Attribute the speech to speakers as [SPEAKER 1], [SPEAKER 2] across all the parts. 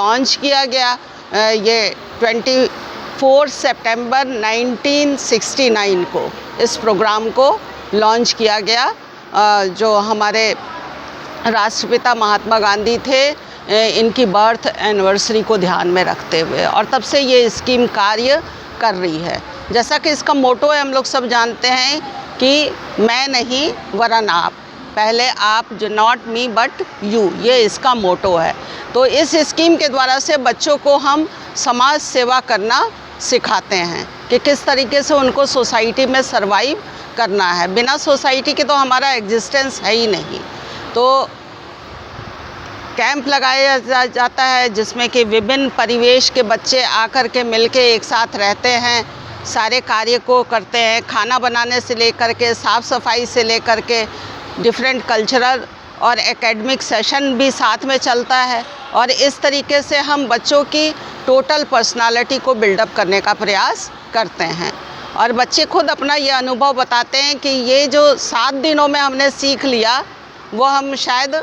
[SPEAKER 1] Launch किया गया ये 24 सितंबर 1969 को इस प्रोग्राम को लॉन्च किया गया, जो हमारे राष्ट्रपिता महात्मा गांधी थे, इनकी बर्थ एनिवर्सरी को ध्यान में रखते हुए, और तब से ये स्कीम कार्य कर रही है। जैसा कि इसका मोटो है, हम लोग सब जानते हैं कि मैं नहीं वरन आप, पहले आप, जो नॉट मी बट यू, ये इसका मोटो है। तो इस स्कीम के द्वारा से बच्चों को हम समाज सेवा करना सिखाते हैं कि किस तरीके से उनको सोसाइटी में सरवाइव करना है। बिना सोसाइटी के तो हमारा एग्जिस्टेंस है ही नहीं। तो कैंप लगाया जाता है जिसमें कि विभिन्न परिवेश के बच्चे आकर के मिलके एक साथ रहते हैं, सारे कार्य को करते हैं, खाना बनाने से लेकर के, साफ़ सफाई से लेकर के, डिफरेंट कल्चरल और एकेडमिक सेशन भी साथ में चलता है। और इस तरीके से हम बच्चों की टोटल पर्सनालिटी को बिल्डअप करने का प्रयास करते हैं। और बच्चे खुद अपना ये अनुभव बताते हैं कि ये जो 7 दिनों में हमने सीख लिया, वो हम शायद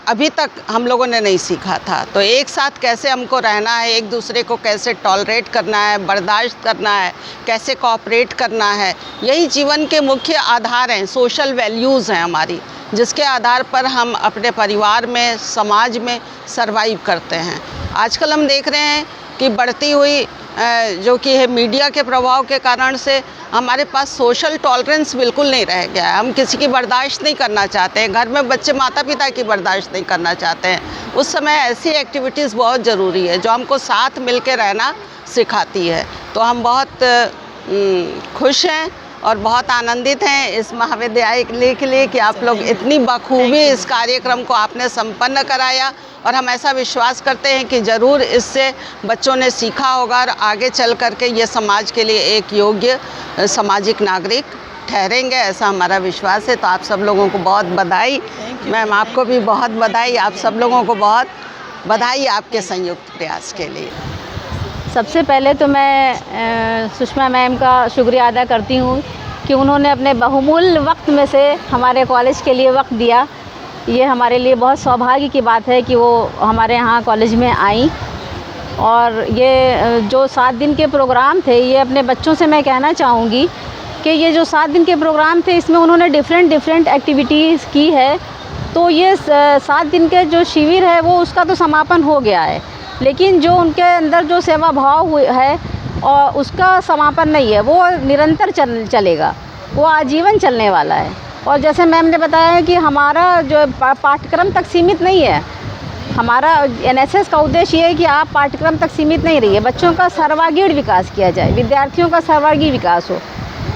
[SPEAKER 1] अभी तक हम लोगों ने नहीं सीखा था। तो एक साथ कैसे हमको रहना है, एक दूसरे को कैसे टॉलरेट करना है, बर्दाश्त करना है, कैसे कोऑपरेट करना है, यही जीवन के मुख्य आधार हैं, सोशल वैल्यूज़ हैं हमारी, जिसके आधार पर हम अपने परिवार में, समाज में सरवाइव करते हैं। आजकल हम देख रहे हैं कि बढ़ती हुई जो कि है मीडिया के प्रभाव के कारण से हमारे पास सोशल टॉलरेंस बिल्कुल नहीं रह गया है। हम किसी की बर्दाश्त नहीं करना चाहते हैं। घर में बच्चे माता पिता की बर्दाश्त नहीं करना चाहते हैं। उस समय ऐसी एक्टिविटीज़ बहुत ज़रूरी है जो हमको साथ मिल के रहना सिखाती है। तो हम बहुत खुश हैं और बहुत आनंदित हैं इस महाविद्यालय के लिए कि आप लोग इतनी बखूबी इस कार्यक्रम को आपने संपन्न कराया, और हम ऐसा विश्वास करते हैं कि ज़रूर इससे बच्चों ने सीखा होगा और आगे चल कर के ये समाज के लिए एक योग्य सामाजिक नागरिक ठहरेंगे, ऐसा हमारा विश्वास है। तो आप सब लोगों को बहुत बधाई। मैम, आपको भी बहुत बधाई। आप सब लोगों को बहुत बधाई आपके संयुक्त प्रयास के लिए।
[SPEAKER 2] सबसे पहले तो मैं सुषमा मैम का शुक्रिया अदा करती हूँ कि उन्होंने अपने बहुमूल्य वक्त में से हमारे कॉलेज के लिए वक्त दिया। ये हमारे लिए बहुत सौभाग्य की बात है कि वो हमारे यहाँ कॉलेज में आई। और ये जो 7 दिन के प्रोग्राम थे, ये अपने बच्चों से मैं कहना चाहूँगी कि ये जो 7 दिन के प्रोग्राम थे, इसमें उन्होंने डिफरेंट एक्टिविटीज़ की है। तो ये 7 दिन के जो शिविर है वो उसका तो समापन हो गया है, लेकिन जो उनके अंदर जो सेवा भाव है और उसका समापन नहीं है, वो निरंतर चलेगा, वो आजीवन चलने वाला है। और जैसे मैम ने बताया कि हमारा जो पाठ्यक्रम तक सीमित नहीं है, हमारा एनएसएस का उद्देश्य ये है कि आप पाठ्यक्रम तक सीमित नहीं रहिए, बच्चों का सर्वांगीण विकास किया जाए, विद्यार्थियों का सर्वांगीण विकास हो,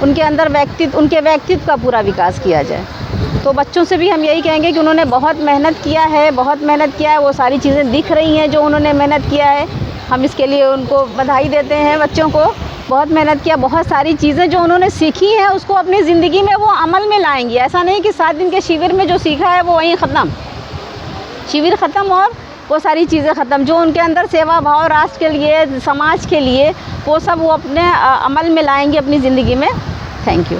[SPEAKER 2] उनके अंदर उनके व्यक्तित्व का पूरा विकास किया जाए। तो बच्चों से भी हम यही कहेंगे कि उन्होंने बहुत मेहनत किया है, वो सारी चीज़ें दिख रही हैं जो उन्होंने मेहनत किया है। हम इसके लिए उनको बधाई देते हैं। बच्चों को बहुत मेहनत किया, बहुत सारी चीज़ें जो उन्होंने सीखी हैं उसको अपनी ज़िंदगी में वो अमल में लाएंगी। ऐसा नहीं कि 7 दिन के शिविर में जो सीखा है वो वहीं ख़त्म, शिविर ख़त्म और वो सारी चीज़ें ख़त्म। जो उनके अंदर सेवा भाव राष्ट्र के लिए, समाज के लिए, वो सब वो अपने अमल में लाएंगे अपनी ज़िंदगी में। Thank you.